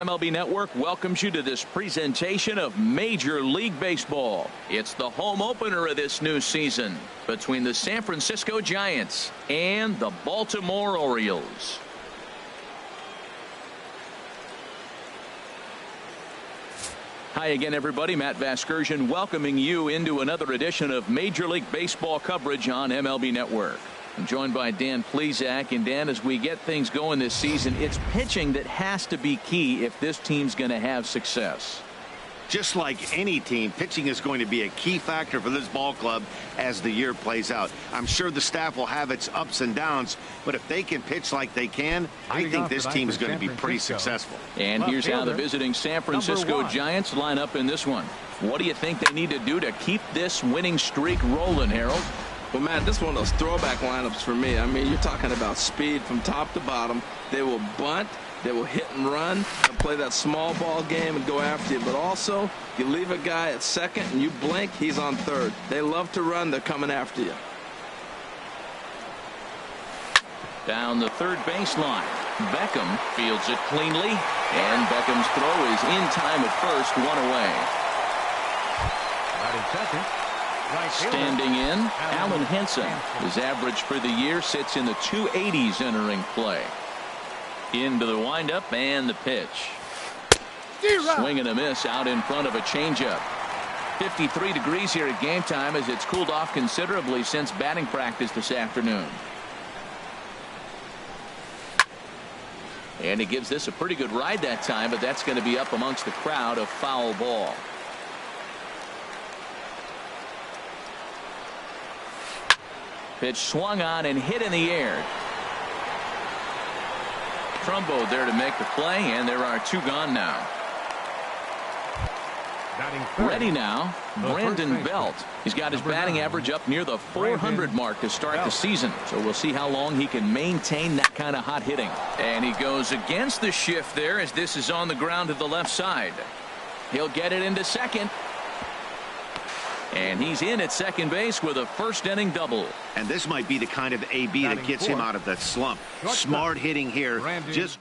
MLB Network welcomes you to this presentation of Major League Baseball. It's the home opener of this new season between the San Francisco Giants and the Baltimore Orioles. Hi again, everybody. Matt Vasgersian welcoming you into another edition of Major League Baseball coverage on MLB Network. I'm joined by Dan Plesac. And Dan, as we get things going this season, it's pitching that has to be key if this team's going to have success. Just like any team, pitching is going to be a key factor for this ball club as the year plays out. I'm sure the staff will have its ups and downs, but if they can pitch like they can, I think this team is going to be pretty successful. And here's how the visiting San Francisco Giants line up in this one. What do you think they need to do to keep this winning streak rolling, Harold? Well, Matt, this is one of those throwback lineups for me. I mean, you're talking about speed from top to bottom. They will bunt. They will hit and run and play that small ball game and go after you. But also, you leave a guy at second and you blink, he's on third. They love to run. They're coming after you. Down the third baseline. Beckham fields it cleanly. And Beckham's throw is in time at first, one away. Out in second. Standing in, Alan Henson. His average for the year sits in the 280s entering play. Into the windup and the pitch. Swing and a miss out in front of a changeup. 53 degrees here at game time as it's cooled off considerably since batting practice this afternoon. And he gives this a pretty good ride that time, but that's going to be up amongst the crowd. A foul ball. Pitch swung on and hit in the air. Trumbo there to make the play, and there are two gone now. Ready now, Brandon Belt. He's got his batting average up near the 400 mark to start the season, so we'll see how long he can maintain that kind of hot hitting. And he goes against the shift there as this is on the ground to the left side. He'll get it into second. And he's in at second base with a first inning double. And this might be the kind of AB that gets him out of that slump. Smart hitting here. Just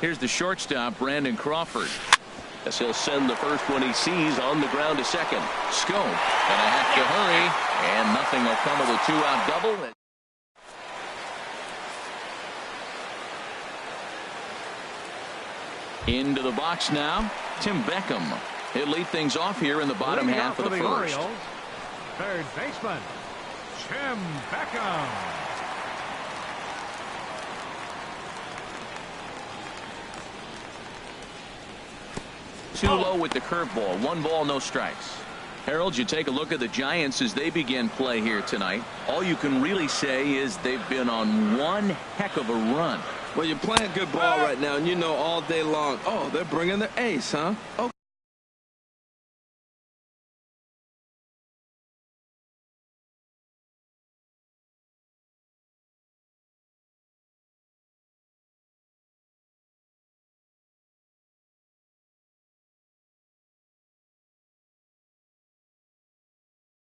here's the shortstop, Brandon Crawford. As he'll send the first one he sees on the ground to second. Scope gonna have to hurry, and nothing will come of the two-out double. Into the box now, Tim Beckham. He'll lead things off here in the bottom half of the first. Third baseman, Tim Beckham. Too low with the curveball. 1 ball, no strikes. Harold, you take a look at the Giants as they begin play here tonight. All you can really say is they've been on one heck of a run. Well, you're playing good ball right now, and you know all day long, oh, they're bringing their ace, huh? Okay.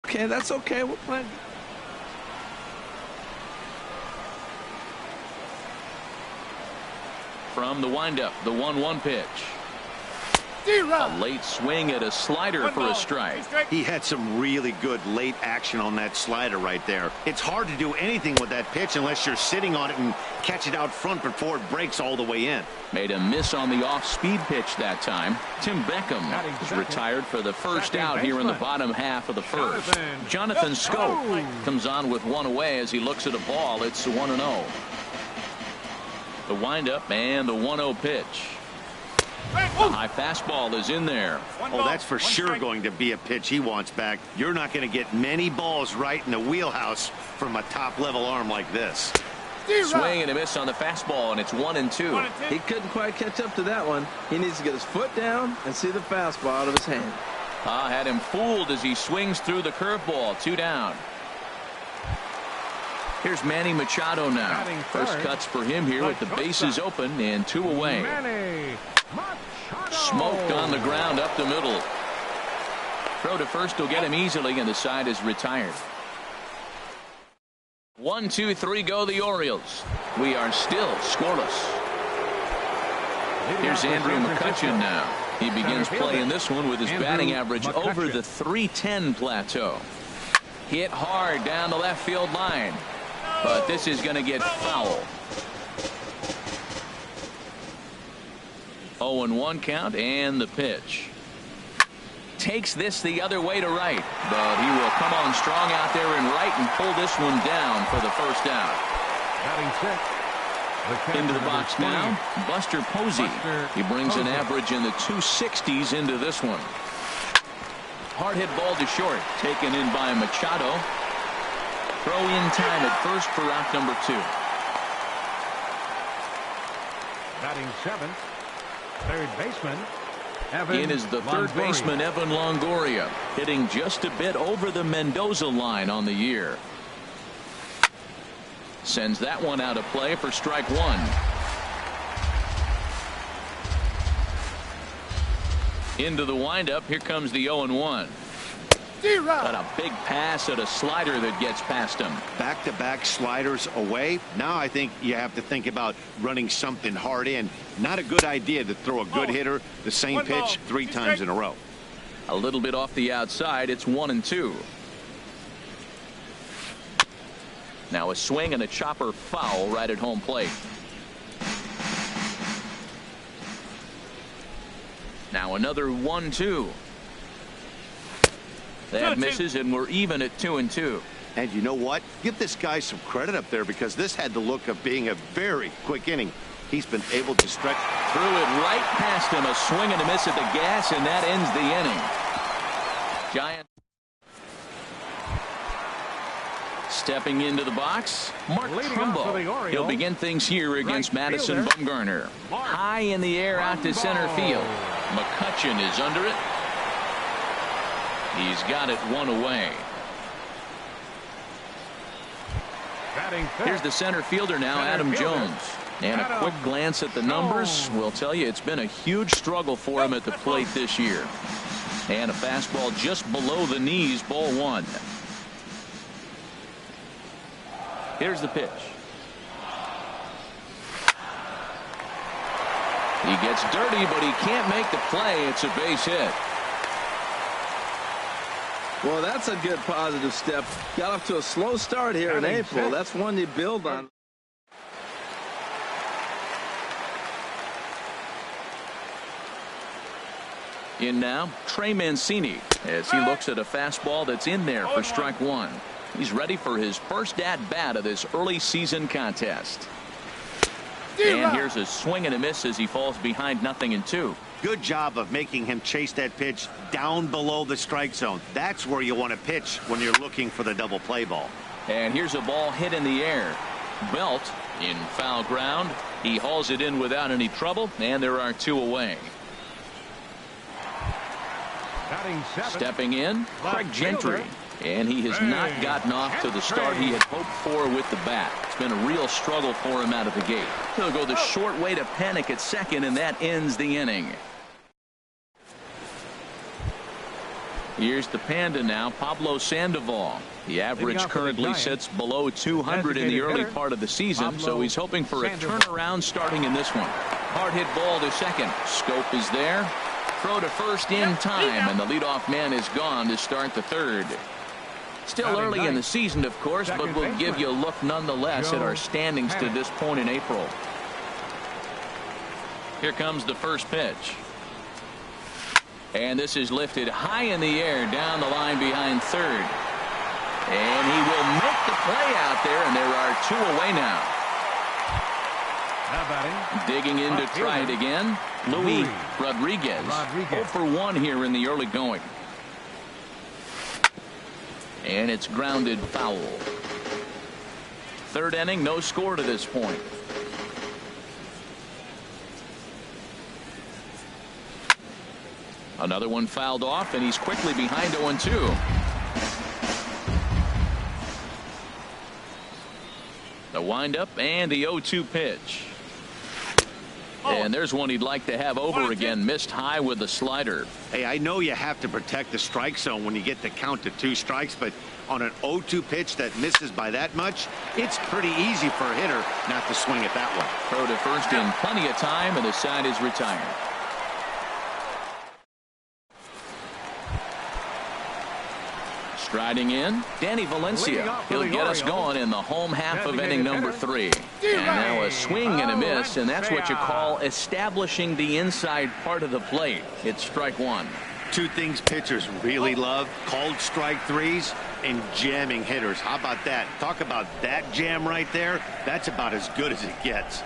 Okay, that's okay. We're playing. From the windup, the 1-1 pitch. A late swing at a slider for a strike. He had some really good late action on that slider right there. It's hard to do anything with that pitch unless you're sitting on it and catch it out front before it breaks all the way in. Made a miss on the off-speed pitch that time. Tim Beckham is retired for the first out here in the bottom half of the first. Jonathan Scope comes on with one away as he looks at a ball. It's 1-0. The windup and the 1-0 pitch. The high fastball is in there. Oh, that's for sure going to be a pitch he wants back. You're not going to get many balls right in the wheelhouse from a top-level arm like this. Swing and a miss on the fastball, and it's 1-2. He couldn't quite catch up to that one. He needs to get his foot down and see the fastball out of his hand. Had him fooled as he swings through the curveball. 2 down. Here's Manny Machado now. First cuts for him here with the bases open and 2 away. Smoked on the ground up the middle. Throw to first will get him easily, and the side is retired. 1, 2, 3 go the Orioles. We are still scoreless. Here's Andrew McCutchen now. He begins playing this one with his batting average over the .310 plateau. Hit hard down the left field line. But this is going to get foul. 0-1 count and the pitch. Takes this the other way to right. But he will come on strong out there in right and pull this one down for the first out. Into the box now, Buster Posey. He brings an average in the 260s into this one. Hard hit ball to short, taken in by Machado. Throw in time at first for out number 2. Batting 7th, third baseman. In is the third baseman, Evan Longoria, hitting just a bit over the Mendoza line on the year. Sends that one out of play for strike 1. Into the windup. Here comes the 0-1. Got a big pass at a slider that gets past him. Back-to-back sliders away. Now I think you have to think about running something hard in. Not a good idea to throw a good hitter the same pitch 3 times in a row. A little bit off the outside. It's 1-2. Now a swing and a chopper foul right at home plate. Now another 1-2. That misses, and we're even at 2-2. And you know what? Give this guy some credit up there, because this had the look of being a very quick inning. He's been able to stretch. Threw it right past him. A swing and a miss at the gas, and that ends the inning. Giant. Stepping into the box, Mark Trumbo. He'll begin things here against Madison Bumgarner. High in the air out to center field. McCutchen is under it. He's got it 1 away. Here's the center fielder now, Adam Jones. And a quick glance at the numbers will tell you it's been a huge struggle for him at the plate this year. And a fastball just below the knees, ball 1. Here's the pitch. He gets dirty, but he can't make the play. It's a base hit. Well, that's a good positive step. Got off to a slow start here in April. That's one you build on. In now, Trey Mancini, as he looks at a fastball that's in there for strike 1. He's ready for his first at-bat of this early season contest. And here's a swing and a miss as he falls behind 0-2. Good job of making him chase that pitch down below the strike zone. That's where you want to pitch when you're looking for the double play ball. And here's a ball hit in the air. Belt in foul ground. He hauls it in without any trouble, and there are 2 away. Stepping in, Craig Gentry. And he has not gotten off to the start he had hoped for with the bat. It's been a real struggle for him out of the gate. He'll go the short way to panic at second, and that ends the inning. Here's the Panda now, Pablo Sandoval. The average currently sits below 200 in the early part of the season, so he's hoping for a turnaround starting in this one. Hard hit ball to second. Scope is there. Throw to first in time, and the leadoff man is gone to start the third. Still early in the season, of course, but we'll give you a look nonetheless at our standings to this point in April. Here comes the first pitch. And this is lifted high in the air down the line behind third. And he will make the play out there, and there are 2 away now. Digging in to try it again, Luis Rodriguez. 0 for 1 here in the early going. And it's grounded foul. Third inning, no score to this point. Another one fouled off, and he's quickly behind 0-2. The windup and the 0-2 pitch. And there's one he'd like to have over again. Missed high with the slider. Hey, I know you have to protect the strike zone when you get the count to 2 strikes, but on an 0-2 pitch that misses by that much, it's pretty easy for a hitter not to swing at that one. Throw to first in plenty of time, and the side is retired. Striding in, Danny Valencia. He'll get us going in the home half of inning number 3. And now a swing and a miss, and that's what you call establishing the inside part of the plate. It's strike 1. 2 things pitchers really love: called strike 3s and jamming hitters. How about that? Talk about that jam right there. That's about as good as it gets.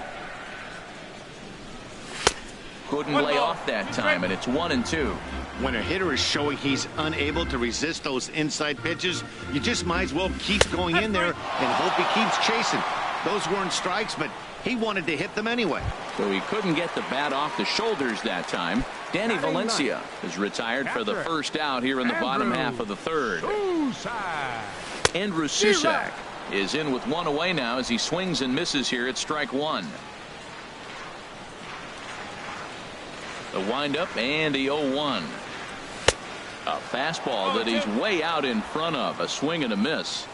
Couldn't lay off that time, and it's 1-2. When a hitter is showing he's unable to resist those inside pitches, you just might as well keep going in there and hope he keeps chasing. Those weren't strikes, but he wanted to hit them anyway. So he couldn't get the bat off the shoulders that time. Danny Valencia is retired for the first out here in the bottom half of the 3rd. Andrew Susac is in with 1 away now as he swings and misses here at strike 1. The windup and the 0-1. A fastball that he's way out in front of. A swing and a miss.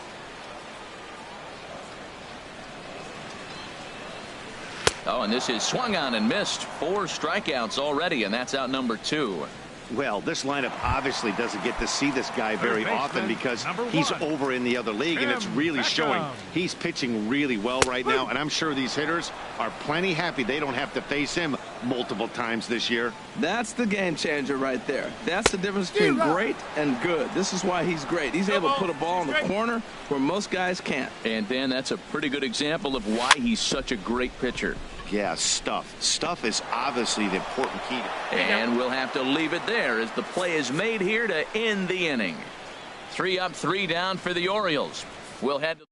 Oh, and this is swung on and missed. 4 strikeouts already, and that's out number 2. Well, this lineup obviously doesn't get to see this guy very often because he's over in the other league, and it's really showing. He's pitching really well right now, and I'm sure these hitters are plenty happy they don't have to face him multiple times this year. That's the game changer right there. That's the difference between great and good. This is why he's great. He's able to put a ball in the corner where most guys can't. And Dan, that's a pretty good example of why he's such a great pitcher. Yeah, stuff. Stuff is obviously the important key. And we'll have to leave it there as the play is made here to end the inning. 3 up, 3 down for the Orioles. We'll head to...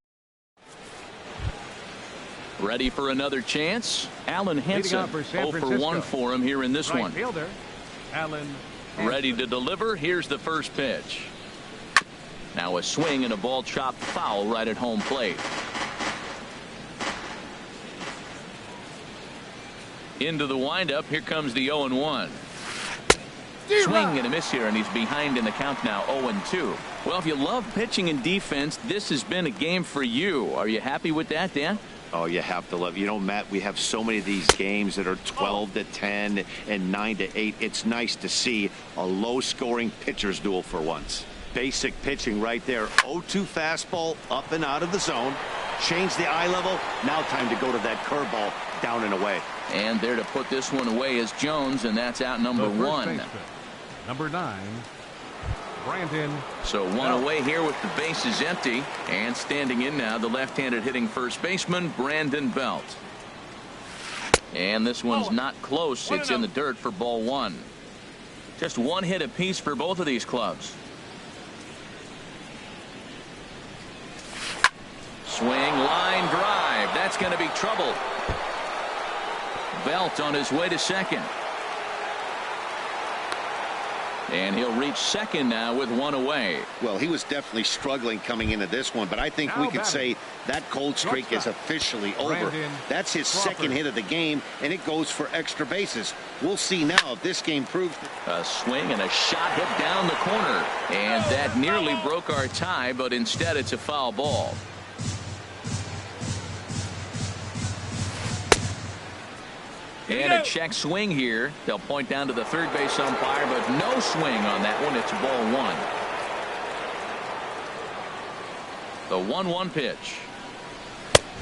Ready for another chance? Alan Henson. 0 for 1 for him here in this one. Ready to deliver. Here's the first pitch. Now a swing and a ball chopped foul right at home plate. Into the windup. Here comes the 0-1. Swing and a miss here, and he's behind in the count now, 0-2. Well, if you love pitching and defense, this has been a game for you. Are you happy with that, Dan? Oh, you have to love. You know, Matt, we have so many of these games that are 12-10 and 9-8. It's nice to see a low-scoring pitcher's duel for once. Basic pitching right there. 0-2 fastball up and out of the zone. Change the eye level. Now time to go to that curveball down and away. And there to put this one away is Jones, and that's out number 1. Number 9, Brandon. So 1 away here with the bases empty, and standing in now the left-handed hitting first baseman Brandon Belt. And this one's not close. It's in the dirt for ball 1. Just 1 hit apiece for both of these clubs. Swing, line drive. That's going to be trouble. Belt on his way to second. And he'll reach second now with 1 away. Well, he was definitely struggling coming into this one, but I think we could say that cold streak is officially over. That's his second hit of the game, and it goes for extra bases. We'll see now if this game proves. A swing and a shot hit down the corner. And that nearly broke our tie, but instead it's a foul ball. And a check swing here. They'll point down to the third base umpire, but no swing on that one. It's ball 1. The 1-1 pitch.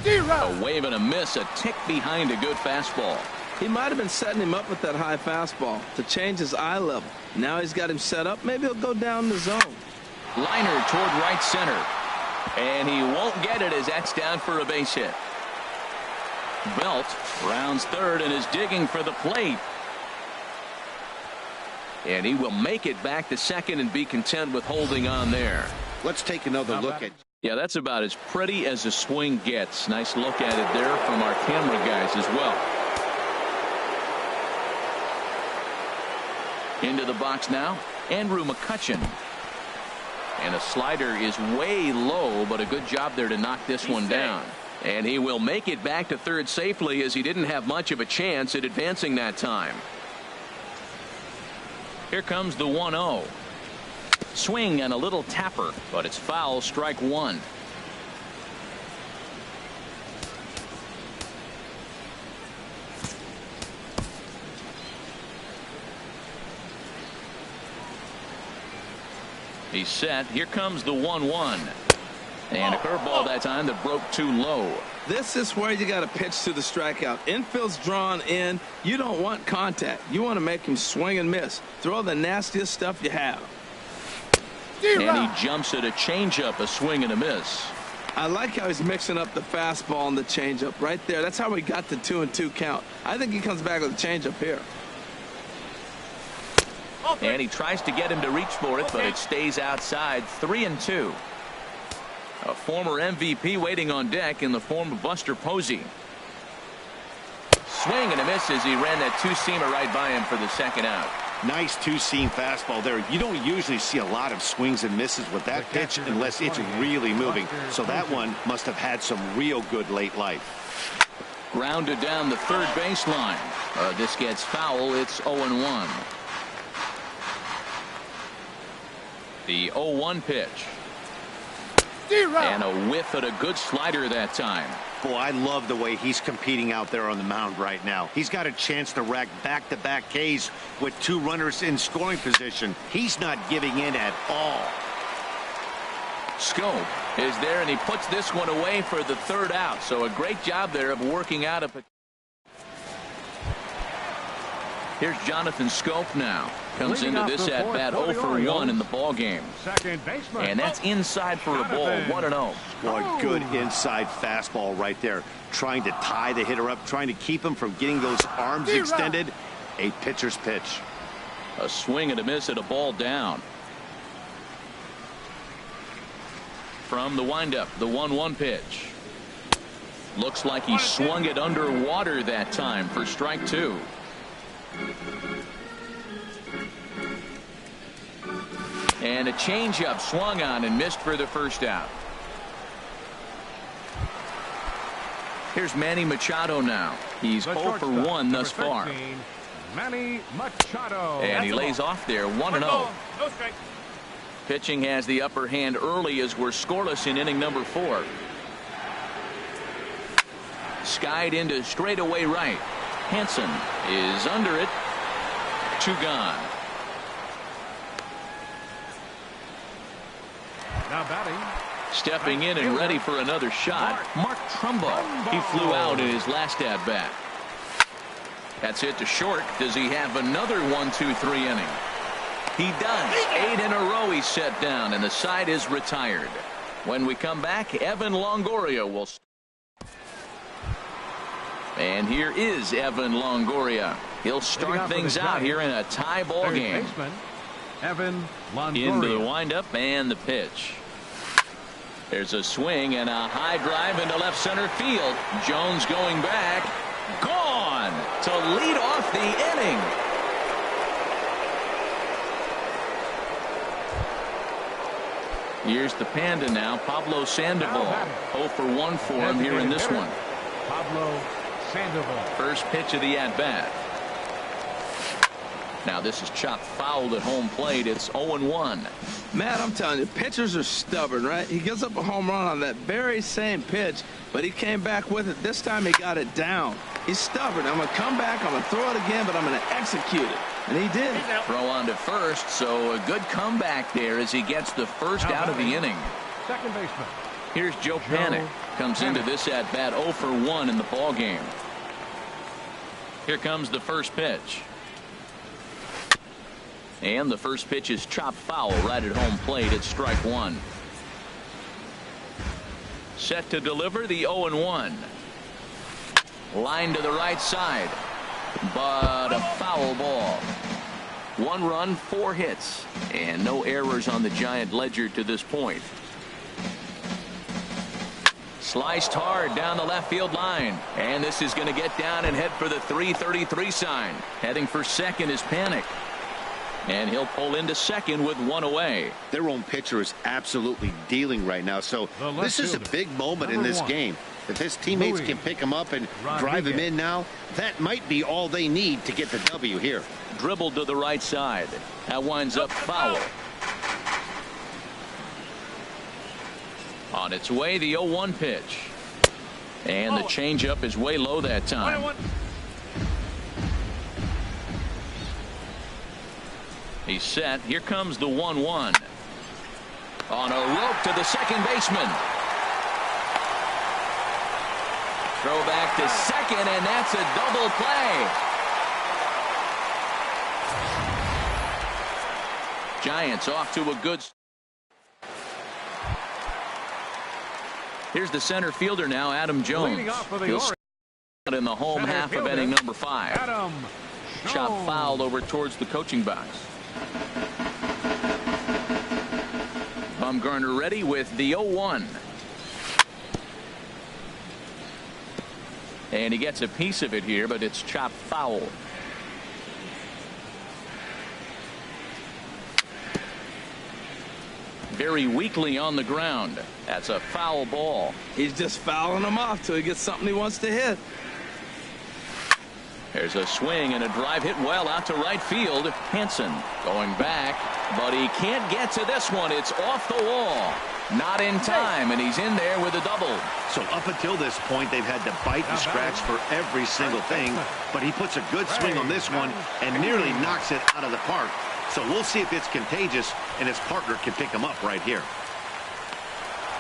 A wave and a miss, a tick behind a good fastball. He might have been setting him up with that high fastball to change his eye level. Now he's got him set up. Maybe he'll go down the zone. Liner toward right center. And he won't get it as that's down for a base hit. Belt rounds third and is digging for the plate. And he will make it back to second and be content with holding on there. Let's take another look at. Yeah, that's about as pretty as a swing gets. Nice look at it there from our camera guys as well. Into the box now, Andrew McCutchen. And a slider is way low, but a good job there to knock this one down. And he will make it back to third safely, as he didn't have much of a chance at advancing that time. Here comes the 1-0. Swing and a little tapper, but it's foul, strike one. He's set. Here comes the 1-1. And a curveball that time that broke too low. This is where you got to pitch to the strikeout. Infield's drawn in. You don't want contact. You want to make him swing and miss. Throw the nastiest stuff you have. And he jumps at a changeup, a swing and a miss. I like how he's mixing up the fastball and the changeup right there. That's how we got the 2-2 count. I think he comes back with a changeup here. And he tries to get him to reach for it, but it stays outside. 3-2. A former MVP waiting on deck in the form of Buster Posey. Swing and a miss as he ran that two-seamer right by him for the second out. Nice two-seam fastball there. You don't usually see a lot of swings and misses with that pitch unless it's really moving. So that one must have had some real good late life. Grounded down the third baseline. This gets foul. It's 0-1. The 0-1 pitch. And a whiff at a good slider that time. Boy, I love the way he's competing out there on the mound right now. He's got a chance to rack back-to-back Ks with two runners in scoring position. He's not giving in at all. Scope is there, and he puts this one away for the third out. So a great job there of working out a... Here's Jonathan Scope now. Comes into this at bat 0 for 1 in the ball game. Second baseman. And that's inside for a ball. 1-0. Boy, good inside fastball right there. Trying to tie the hitter up, trying to keep him from getting those arms extended. A pitcher's pitch. A swing and a miss at a ball down. From the windup, the 1-1 pitch. Looks like he swung it underwater that time for strike two. And a changeup swung on and missed for the first out. Here's Manny Machado now. He's 0 for 1 thus far. Manny Machado. And he lays off there, 1-0. Pitching has the upper hand early as we're scoreless in inning number 4. Skied into straightaway right. Hansen is under it. 2 gone. Now batting. Stepping in and ready for another shot, Mark Trumbo. He flew out in his last at bat. That's hit to short. Does he have another 1-2-3 inning? He does. 8 in a row he's set down, and the side is retired. When we come back, Evan Longoria will. And here is Evan Longoria. He'll start things out here in a tie ball game. Evan Longoria. Into the windup and the pitch. There's a swing and a high drive into left center field. Jones going back. Gone to lead off the inning. Here's the Panda now. Pablo Sandoval. 0 for 1 for him here in this one. Pablo Sandoval. First pitch of the at-bat. Now this is chopped fouled at home plate. It's 0-1. Matt, I'm telling you, pitchers are stubborn, right? He gives up a home run on that very same pitch, but he came back with it. This time he got it down. He's stubborn. I'm going to come back, I'm going to throw it again, but I'm going to execute it. And he did. Throw on to first, so a good comeback there as he gets the first out of the inning. Second baseman. Here's Joe Panik. Comes into this at bat 0 for 1 in the ball game. Here comes the first pitch. And the first pitch is chopped foul right at home plate. It's strike one. Set to deliver the 0-1. Line to the right side. But a foul ball. 1 run, 4 hits. And no errors on the Giant ledger to this point. Sliced hard down the left field line. And this is going to get down and head for the 333 sign. Heading for second is Panik. And he'll pull into second with 1 away. Their own pitcher is absolutely dealing right now. So this is a big moment in this game. If his teammates can pick him up and drive him in now, that might be all they need to get the W here. Dribbled to the right side. That winds up foul. On its way, the 0-1 pitch. And the changeup is way low that time. He's set. Here comes the 1-1. On a rope to the second baseman. Throw back to second, and that's a double play. Giants off to a good start. Here's the center fielder now, Adam Jones. He'll start in the home half of inning number 5. Chop foul over towards the coaching box. Bumgarner ready with the 0-1. And he gets a piece of it here, but it's chopped foul. Very weakly on the ground. That's a foul ball. He's just fouling him off till he gets something he wants to hit. There's a swing and a drive hit well out to right field. Hansen going back, but he can't get to this one. It's off the wall. Not in time, and he's in there with a double. So up until this point, they've had to bite and scratch for every single thing, but he puts a good swing on this one and nearly knocks it out of the park. So we'll see if it's contagious and his partner can pick him up right here.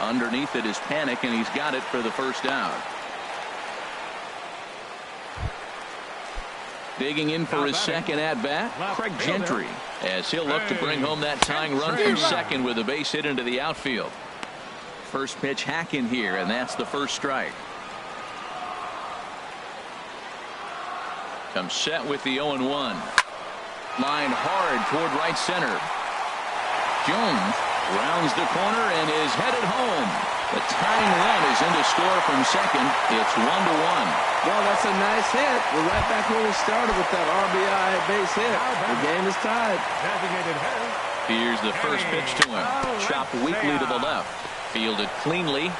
Underneath it is Panic, and he's got it for the first out. Digging in for his second at-bat, Craig Gentry, as he'll look to bring home that tying run from second with a base hit into the outfield. First pitch hack in here, and that's the first strike. Comes set with the 0-1. Line hard toward right center. Jones rounds the corner and is headed home. The tying run is in to score from second. It's 1-1. Well, that's a nice hit. We're right back where we started with that RBI base hit. The game is tied. Here's the first pitch to him. Chopped weakly to the left. Fielded cleanly,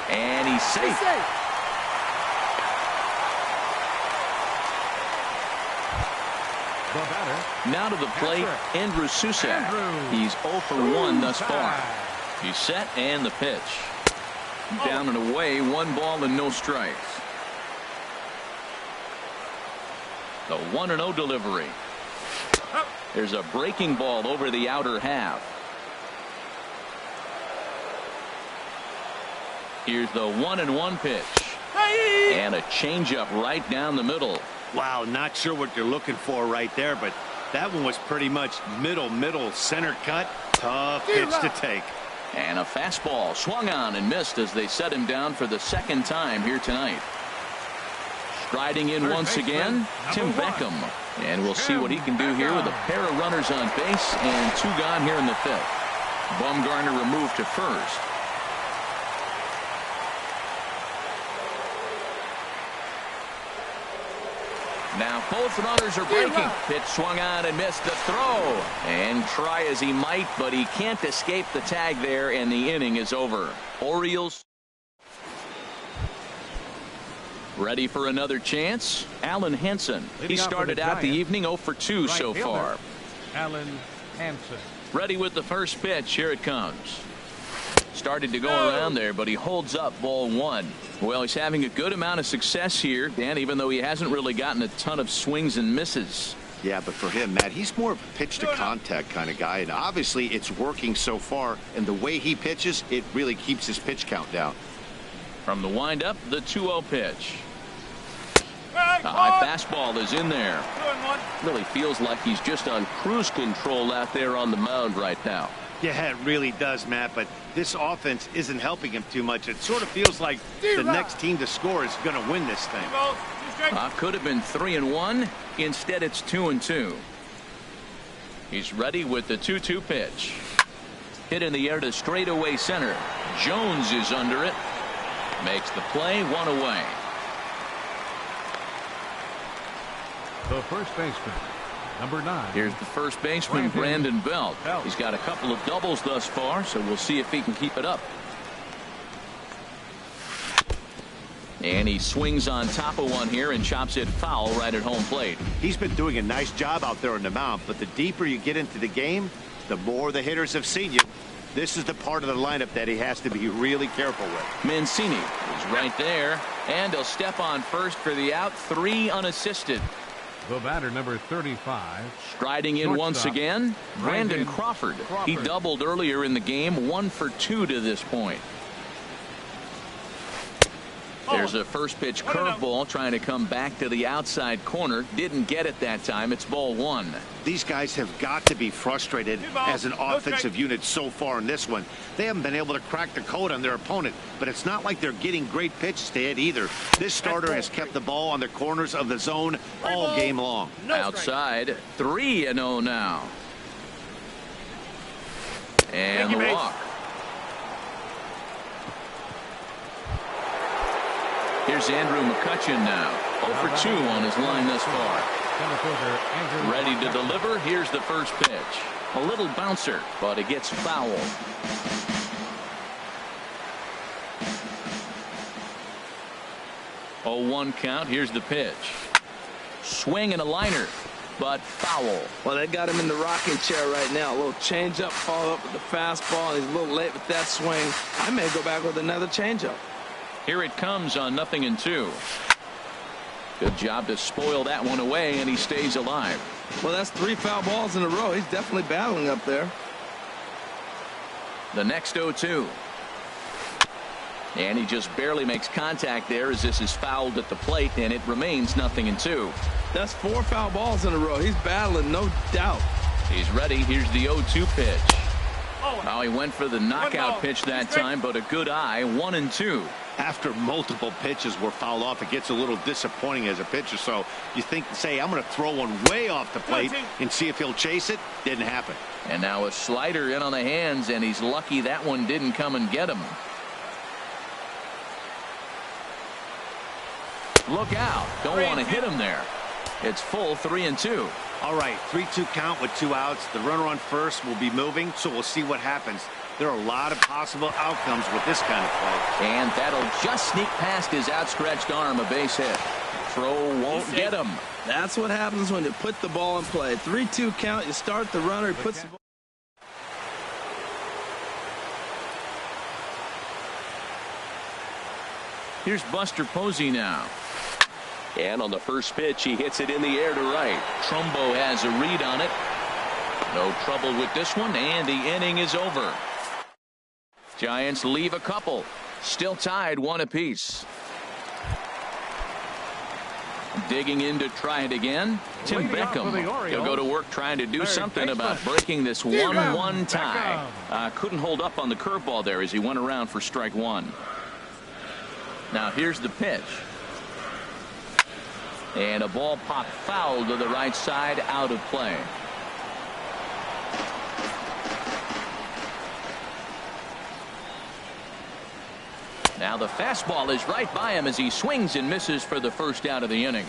and he's safe. Now to the plate, Andrew Susak. He's 0 for 1 thus far. He's set, and the pitch. Down and away, 1 ball and no strikes. The 1-0 delivery. There's a breaking ball over the outer half. Here's the 1-1 pitch. And a changeup right down the middle. Wow, not sure what you're looking for right there, but that one was pretty much middle center cut. Tough pitch to take. And a fastball swung on and missed as they set him down for the second time here tonight. Striding in once again, Tim Beckham. And we'll see what he can do here with a pair of runners on base and 2 gone here in the 5th. Bumgarner removed to first. Now both runners are breaking. Pitch swung on and missed the throw. And try as he might, but he can't escape the tag there, and the inning is over. Orioles ready for another chance. Alan Hansen. He started out the evening 0 for 2 so far. Alan Hansen. Ready with the first pitch. Here it comes. Started to go around there, but he holds up ball 1. Well, he's having a good amount of success here, Dan, even though he hasn't really gotten a ton of swings and misses. Yeah, but for him, Matt, he's more of a pitch to contact kind of guy, and obviously it's working so far, and the way he pitches, it really keeps his pitch count down. From the windup, the 2-0 pitch. The high fastball is in there. Really feels like he's just on cruise control out there on the mound right now. Yeah, it really does, Matt, but this offense isn't helping him too much. It sort of feels like the next team to score is going to win this thing. Could have been 3-1. Instead, it's 2-2. He's ready with the 2-2 pitch. Hit in the air to straightaway center. Jones is under it. Makes the play, 1 away. The first baseman, number 9. Here's the first baseman, Brandon Belt. He's got a couple of doubles thus far, so we'll see if he can keep it up. And he swings on top of one here and chops it foul right at home plate. He's been doing a nice job out there on the mound, but the deeper you get into the game, the more the hitters have seen you. This is the part of the lineup that he has to be really careful with. Mancini is right there, and he'll step on first for the out. 3 unassisted. The batter, number 35. Striding in once again, Brandon Crawford. He doubled earlier in the game, 1 for 2 to this point. There's a first pitch curveball trying to come back to the outside corner. Didn't get it that time. It's ball 1. These guys have got to be frustrated as an offensive unit so far in this one. They haven't been able to crack the code on their opponent, but it's not like they're getting great pitches to hit either. This starter has kept the ball on the corners of the zone all game long. Outside, 3-0 now. And the walk. Here's Andrew McCutchen now. 0 for 2 on his line thus far. Ready to deliver. Here's the first pitch. A little bouncer, but it gets foul. 0-1 count. Here's the pitch. Swing and a liner, but foul. Well, they got him in the rocking chair right now. A little changeup, follow up with the fastball. He's a little late with that swing. I may go back with another changeup. Here it comes on 0-2. Good job to spoil that one away, and he stays alive. Well, that's 3 foul balls in a row. He's definitely battling up there. The next 0-2. And he just barely makes contact there as this is fouled at the plate, and it remains 0-2. That's 4 foul balls in a row. He's battling, no doubt. He's ready. Here's the 0-2 pitch. Oh, he went for the knockout pitch that time, but a good eye. 1-2. After multiple pitches were fouled off, it gets a little disappointing as a pitcher. So you think, say, I'm going to throw one way off the plate and see if he'll chase it. Didn't happen. And now a slider in on the hands, and he's lucky that one didn't come and get him. Look out. Don't want to hit him there. It's full 3-2. All right, 3-2 count with 2 outs. The runner on first will be moving, so we'll see what happens. There are a lot of possible outcomes with this kind of play. And that'll just sneak past his outstretched arm, a base hit. Throw won't get him. That's what happens when you put the ball in play. 3-2 count, you start the runner, he puts the ball. Here's Buster Posey now. And on the first pitch, he hits it in the air to right. Trumbo has a read on it. No trouble with this one, and the inning is over. Giants leave a couple. Still tied 1 apiece. Digging in to try it again. Tim Beckham. He'll go to work trying to do something about breaking this 1-1 tie. Couldn't hold up on the curveball there as he went around for strike 1. Now here's the pitch. And a ball popped foul to the right side, out of play. Now the fastball is right by him as he swings and misses for the first out of the inning.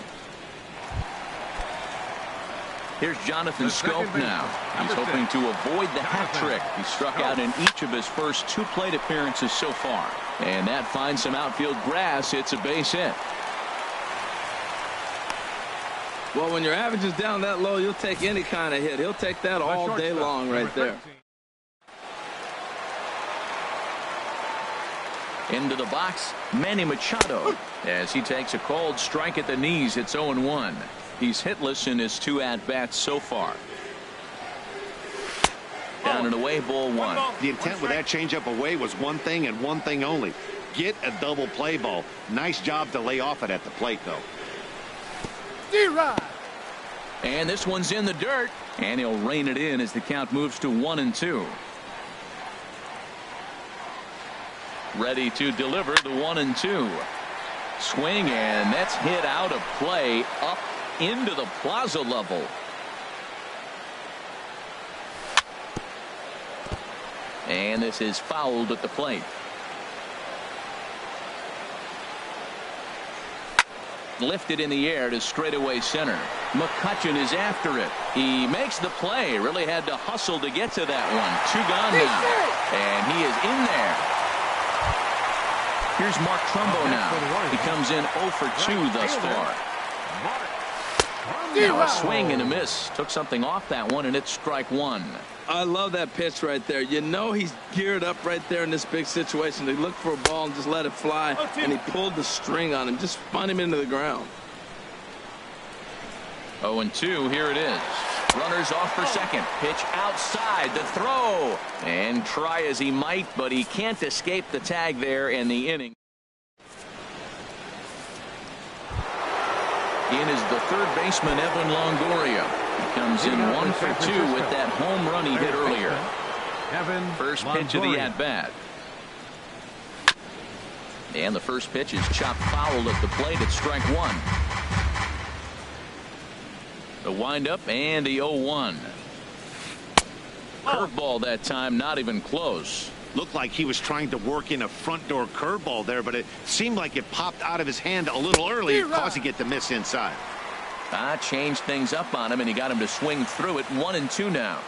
Here's Jonathan Scope now. He's hoping to avoid the hat trick. He struck out in each of his first 2 plate appearances so far. And that finds some outfield grass. It's a base hit. Well, when your average is down that low, you'll take any kind of hit. He'll take that all day long right there. Into the box, Manny Machado, as he takes a cold strike at the knees. It's 0-1. He's hitless in his 2 at-bats so far. Down and away, ball 1. The intent with that changeup away was one thing and one thing only. Get a double play ball. Nice job to lay off it at the plate, though. And this one's in the dirt, and he'll rein it in as the count moves to 1-2. Ready to deliver the 1-2. Swing, and that's hit out of play up into the plaza level. And this is fouled at the plate. Lifted in the air to straightaway center. McCutchen is after it. He makes the play. Really had to hustle to get to that one. 2 gone now. And he is in there. Here's Mark Trumbo now. He comes in 0 for 2 thus far. Now a swing and a miss. Took something off that one, and it's strike one. I love that pitch right there. You know he's geared up right there in this big situation. They look for a ball and just let it fly, and he pulled the string on him. Just spun him into the ground. 0-2, here it is. Runners off for second. Pitch outside, the throw. And try as he might, but he can't escape the tag there in the inning. In is the third baseman, Evan Longoria. He comes in 1 for 2 with that home run he hit earlier. First pitch of the at-bat. And the first pitch is chopped foul at the plate at strike one. The windup and the 0-1. Curveball that time, not even close. Looked like he was trying to work in a front door curveball there, but it seemed like it popped out of his hand a little early, causing it to miss inside. Changed things up on him, and he got him to swing through it. 1-2 now.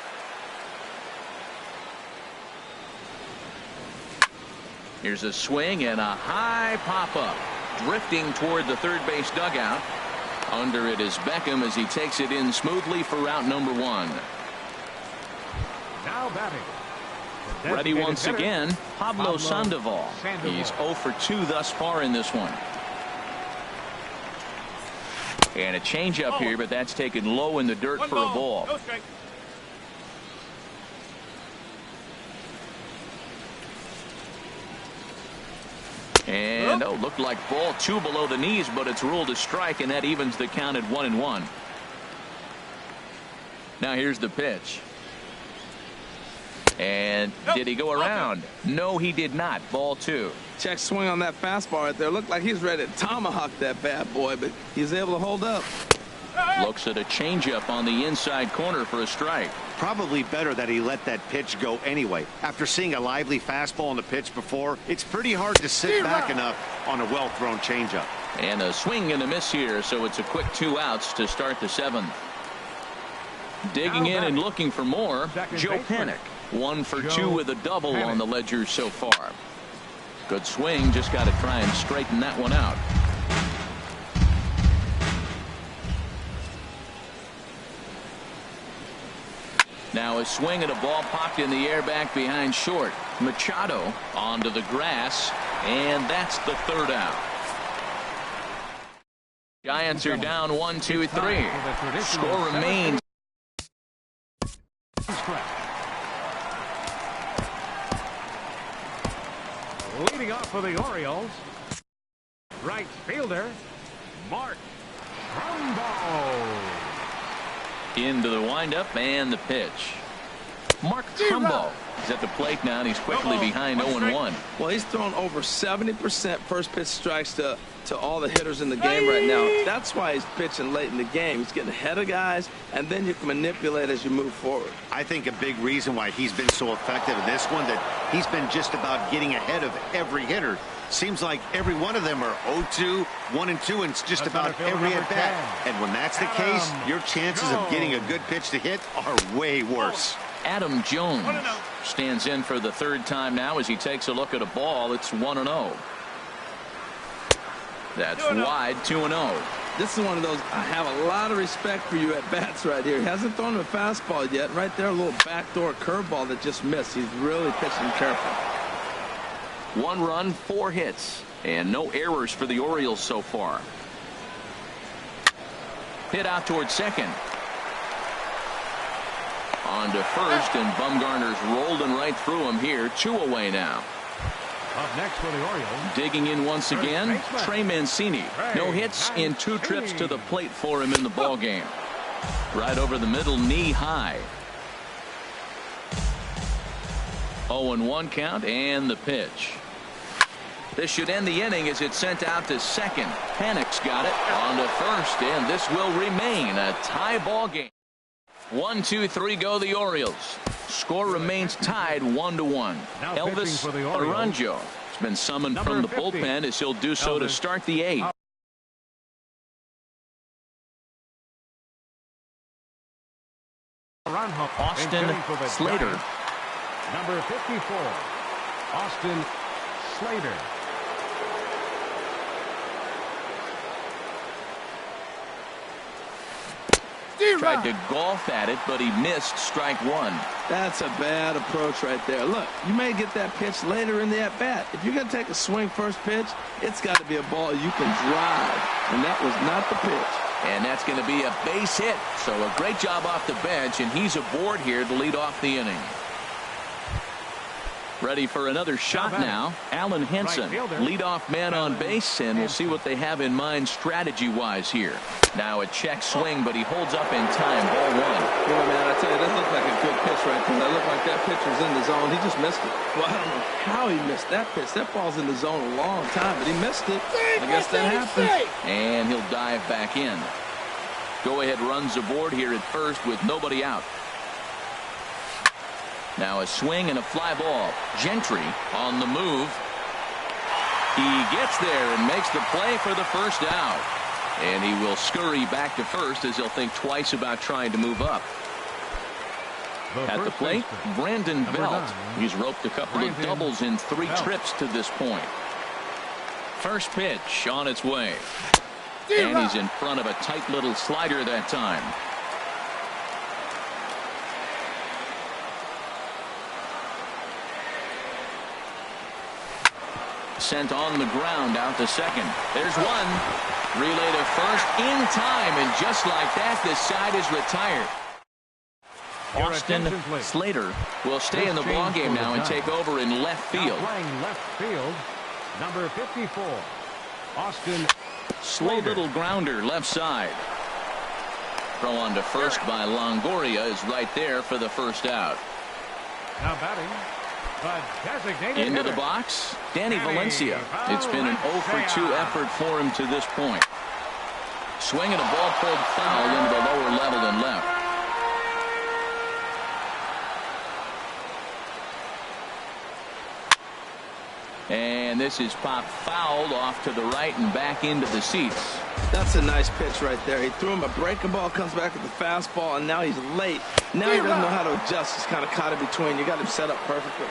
Here's a swing and a high pop-up. Drifting toward the third base dugout. Under it is Beckham as he takes it in smoothly for out number one. Now batting. Ready once again, Pablo Sandoval. He's 0 for 2 thus far in this one. And a changeup here, but that's taken low in the dirt for a ball. And looked like ball 2 below the knees, but it's ruled a strike, and that evens the count at 1-1. Now here's the pitch. And did he go around? No, he did not. Ball 2. Check swing on that fastball right there. Looked like he's ready to tomahawk that bad boy, but he's able to hold up. Looks at a changeup on the inside corner for a strike. Probably better that he let that pitch go anyway. After seeing a lively fastball on the pitch before, it's pretty hard to sit back enough on a well-thrown changeup. And a swing and a miss here, so it's a quick 2 outs to start the 7th. Digging in and looking for more, Joe Panik. 1 for 2 with a double on the ledger so far. Good swing, just got to try and straighten that one out. Now a swing at a ball popped in the air back behind short. Machado onto the grass, and that's the 3rd out. Giants are down 1-2-3. Score remains. Leading off for the Orioles, right fielder, Mark Trumbo. Into the windup and the pitch. Mark Trumbo is at the plate now, and he's quickly behind 0-1. Well, he's thrown over 70% first pitch strikes to all the hitters in the game right now. That's why he's pitching late in the game. He's getting ahead of guys, and then you can manipulate as you move forward. I think a big reason why he's been so effective in this one, that he's been just about getting ahead of every hitter. Seems like every one of them are 0-2, 1-2, and it's just about every at-bat. And when that's the case, your chances of getting a good pitch to hit are way worse. Adam Jones stands in for the 3rd time now as he takes a look at a ball. It's 1-0. That's wide, 2-0. This is one of those, I have a lot of respect for you at bats right here. He hasn't thrown a fastball yet. Right there, a little backdoor curveball that just missed. He's really pitching careful. 1 run, 4 hits, and no errors for the Orioles so far. Hit out towards second. On to first, and Bumgarner's rolling right through him here. 2 away now. Up next for the Orioles. Digging in once again, Trey Mancini. No hits in 2 trips to the plate for him in the ballgame. Right over the middle, knee high. 0-1 count, and the pitch. This should end the inning as it's sent out to second. Panik's got it on to first, and this will remain a tie ball game. 1-2-3 go the Orioles. Score remains tied 1-1. Elvis Aranjo has been summoned from the bullpen as he'll do so to start the 8th. Austin Slater. Number 54, Austin Slater. Tried to golf at it, but he missed strike one. That's a bad approach right there. Look, you may get that pitch later in the at-bat. If you're going to take a swing first pitch, it's got to be a ball you can drive, and that was not the pitch. And that's going to be a base hit. So a great job off the bench, and he's aboard here to lead off the inning. Ready for another shot now. Alan Henson, leadoff man on base, and we'll see what they have in mind strategy-wise here. Now a check swing, but he holds up in time. Ball one. You know, man, I tell you, that looked like a good pitch right there. That looked like that pitch was in the zone. He just missed it. Well, I don't know how he missed that pitch. That ball's in the zone a long time, but he missed it. I guess that happened. And he'll dive back in. Go-ahead runs aboard here at first with nobody out. Now a swing and a fly ball. Gentry on the move. He gets there and makes the play for the first out. And he will scurry back to first as he'll think twice about trying to move up. At the plate, Brandon Belt. He's roped a couple of doubles in 3 trips to this point. First pitch on its way. And he's in front of a tight little slider that time. Sent on the ground out to second. There's one. Relay to first in time, and just like that, the side is retired. Austin Slater will stay in the ballgame now and take over in left field. Playing left field, number 54, Austin Slow little grounder left side. Throw on to first by Longoria is right there for the first out. Now batting, the designated into hitter, the box, Danny Valencia. It's been an 0 for 2 effort for him to this point. Swinging a ball pulled foul into the lower level and left. And this is popped fouled off to the right and back into the seats. That's a nice pitch right there. He threw him a breaking ball, comes back with the fastball, and now he's late. Now he doesn't know how to adjust. He's kind of caught in between. You got him set up perfectly.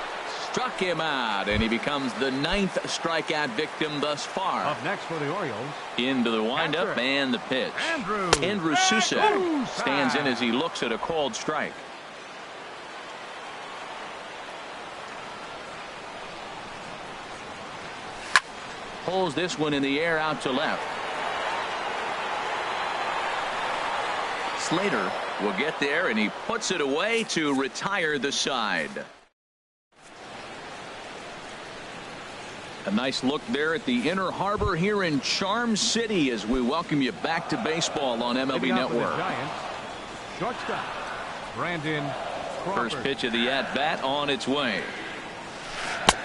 Struck him out, and he becomes the 9th strikeout victim thus far. Up next for the Orioles. Into the windup and the pitch. Andrew Sousa stands in as he looks at a called strike. Pulls this one in the air out to left. Slater will get there, and he puts it away to retire the side. A nice look there at the Inner Harbor here in Charm City as we welcome you back to baseball on MLB Network. Shortstop, Brandon Crawford. First pitch of the at-bat on its way.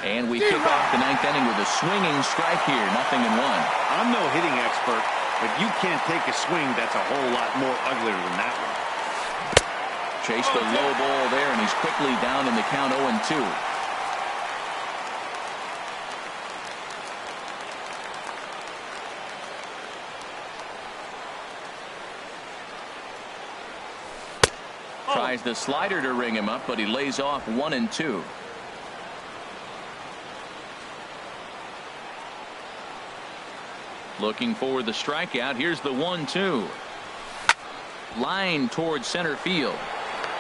And we kick off the 9th inning with a swinging strike here. 0-1. I'm no hitting expert, but you can't take a swing that's a whole lot more uglier than that one. Chased a low ball there, and he's quickly down in the count 0-2. Tries the slider to ring him up, but he lays off 1-2. Looking for the strikeout. Here's the 1-2. Line towards center field.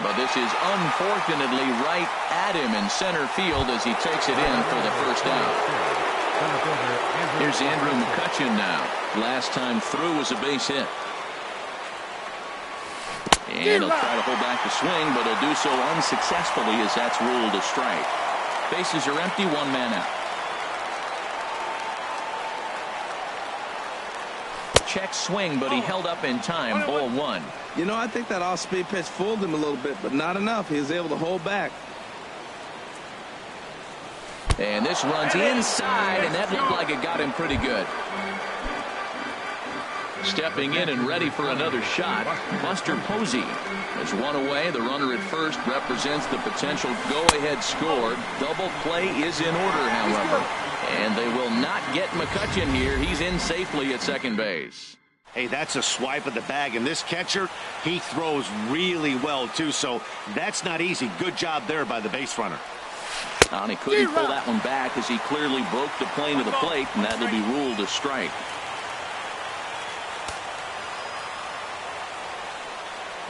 But this is unfortunately right at him in center field as he takes it in for the first out. Here's Andrew McCutchen now. Last time through was a base hit. And he'll try to hold back the swing, but he'll do so unsuccessfully as that's ruled a strike. Bases are empty, 1 man out. Check swing, but he held up in time. Ball 1. You know, I think that off-speed pitch fooled him a little bit, but not enough. He was able to hold back. And this runs inside, and that looked like it got him pretty good. Stepping in and ready for another shot, Buster Posey is one away. The runner at first represents the potential go-ahead score. Double play is in order, however. And they will not get McCutchen here. He's in safely at second base. Hey, that's a swipe of the bag. And this catcher, he throws really well, too. So that's not easy. Good job there by the base runner. And he couldn't pull that one back as he clearly broke the plane to the plate, and that'll be ruled a strike.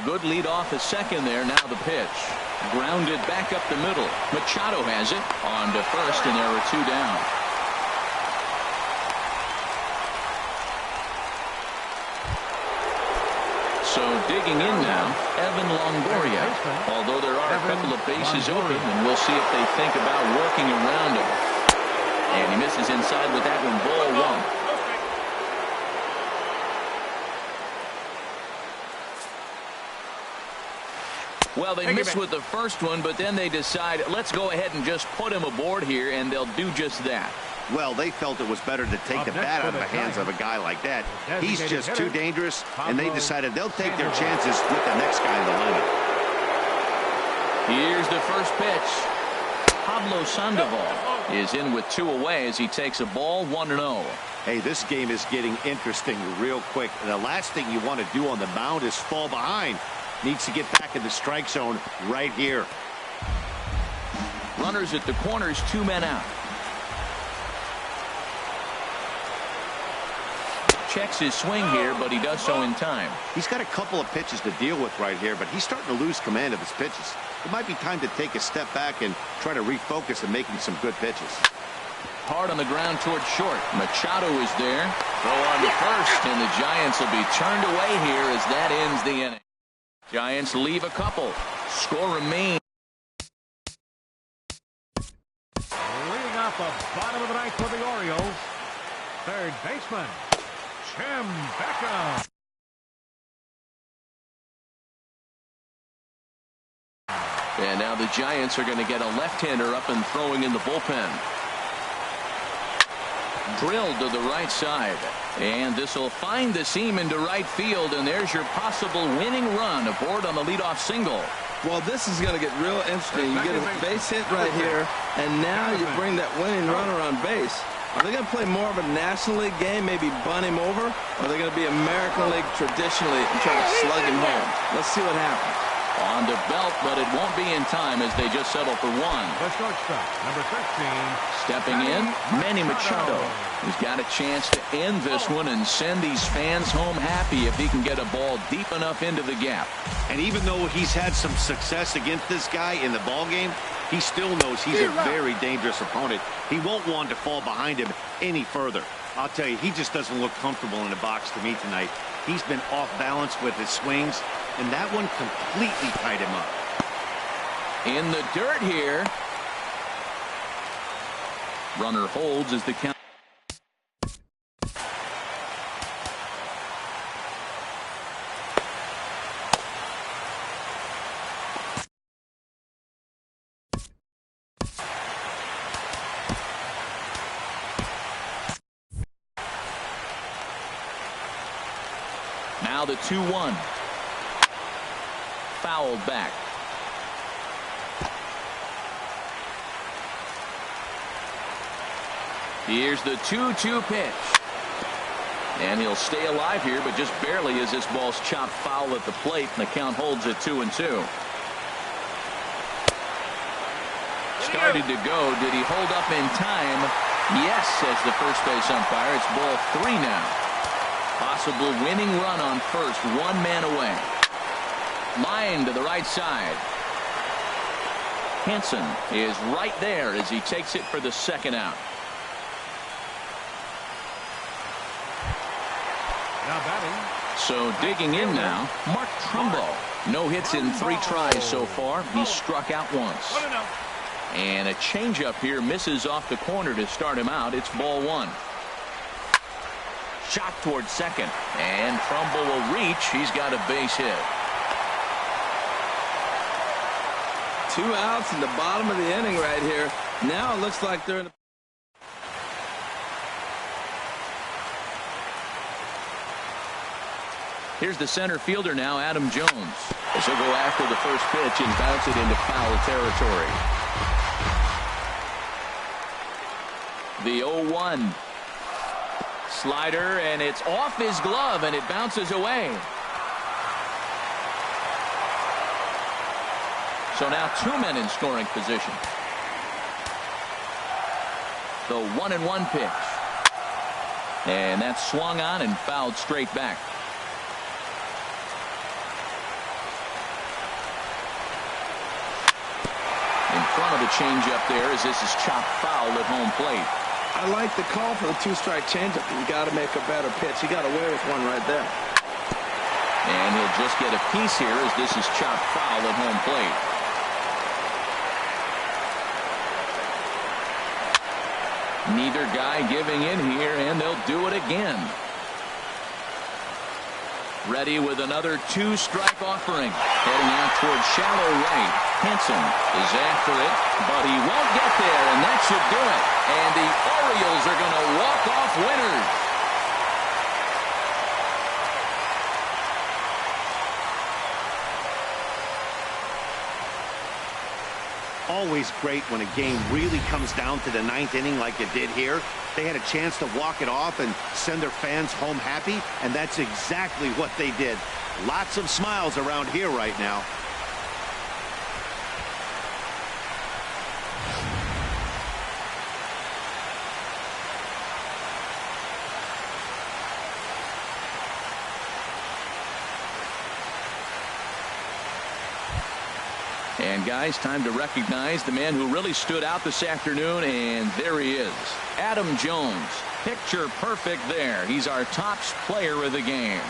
Good lead off the second there. Now the pitch. Grounded back up the middle. Machado has it on to first, and there are 2 down. So digging in now, Evan Longoria. Although there are a couple of bases open, and we'll see if they think about working around him. And he misses inside with that one. Ball 1. Well, they missed with the first one, but then they decide, let's go ahead and just put him aboard here, and they'll do just that. Well, they felt it was better to take the bat out of the hands of a guy like that. He's just too dangerous, and they decided they'll take their chances with the next guy in the lineup. Here's the first pitch. Pablo Sandoval is in with 2 away as he takes a ball 1-0. Hey, this game is getting interesting real quick. And the last thing you want to do on the mound is fall behind. Needs to get back in the strike zone right here. Runners at the corners, 2 men out. Checks his swing here, but he does so in time. He's got a couple of pitches to deal with right here, but he's starting to lose command of his pitches. It might be time to take a step back and try to refocus on making some good pitches. Hard on the ground towards short. Machado is there. Throw on to first, and the Giants will be turned away here as that ends the inning. Giants leave a couple. Score remains. Leading off the bottom of the ninth for the Orioles, third baseman, Jim Beckham. And now the Giants are going to get a left-hander up and throwing in the bullpen. Drilled to the right side. And this will find the seam into right field, and there's your possible winning run aboard on the leadoff single. Well, this is going to get real interesting. You get a base hit right here, and now you bring that winning runner on base. Are they going to play more of a National League game, maybe bunt him over, or are they going to be American League traditionally and try to slug him home? Let's see what happens. On the belt, but it won't be in time as they just settle for 1. The shortstop, number 13. Stepping in, Manny Machado. He's got a chance to end this one and send these fans home happy if he can get a ball deep enough into the gap. And even though he's had some success against this guy in the ball game, he still knows he's a very dangerous opponent. He won't want to fall behind him any further. I'll tell you, he just doesn't look comfortable in the box to me tonight. He's been off balance with his swings, and that one completely tied him up. In the dirt here. Runner holds as the count. Now the 2-1. Fouled back. Here's the 2-2 pitch. And he'll stay alive here, but just barely as this ball's chopped foul at the plate, and the count holds at 2-2. Started to go. Did he hold up in time? Yes, says the first base umpire. It's ball 3 now. Possible winning run on first, 1 man away. Line to the right side. Hansen is right there as he takes it for the 2nd out. Now batting. So digging in now, Mark Trumbo. No hits in 3 tries so far. He's struck out once. And a changeup here misses off the corner to start him out. It's ball 1. Shot towards second, and Trumbo will reach. He's got a base hit. 2 outs in the bottom of the inning right here. Now it looks like they're in. Here's the center fielder now, Adam Jones. As he'll go after the first pitch and bounce it into foul territory. The 0-1. Slider, and it's off his glove, and it bounces away. So now 2 men in scoring position. The 1-1 pitch. And that's swung on and fouled straight back. front of the changeup there as this is chopped foul at home plate. I like the call for the two-strike changeup. You got to make a better pitch. He got away with one right there. And he'll just get a piece here as this is chopped foul at home plate. Neither guy giving in here, and they'll do it again. Ready with another two-strike offering. Heading out towards shallow right. Henson is after it, but he won't get there, and that should do it. And the Orioles are going to walk off winners. Always great when a game really comes down to the ninth inning like it did here. They had a chance to walk it off and send their fans home happy, and that's exactly what they did. Lots of smiles around here right now. And guys, time to recognize the man who really stood out this afternoon, and there he is. Adam Jones. Picture perfect there. He's our top player of the game.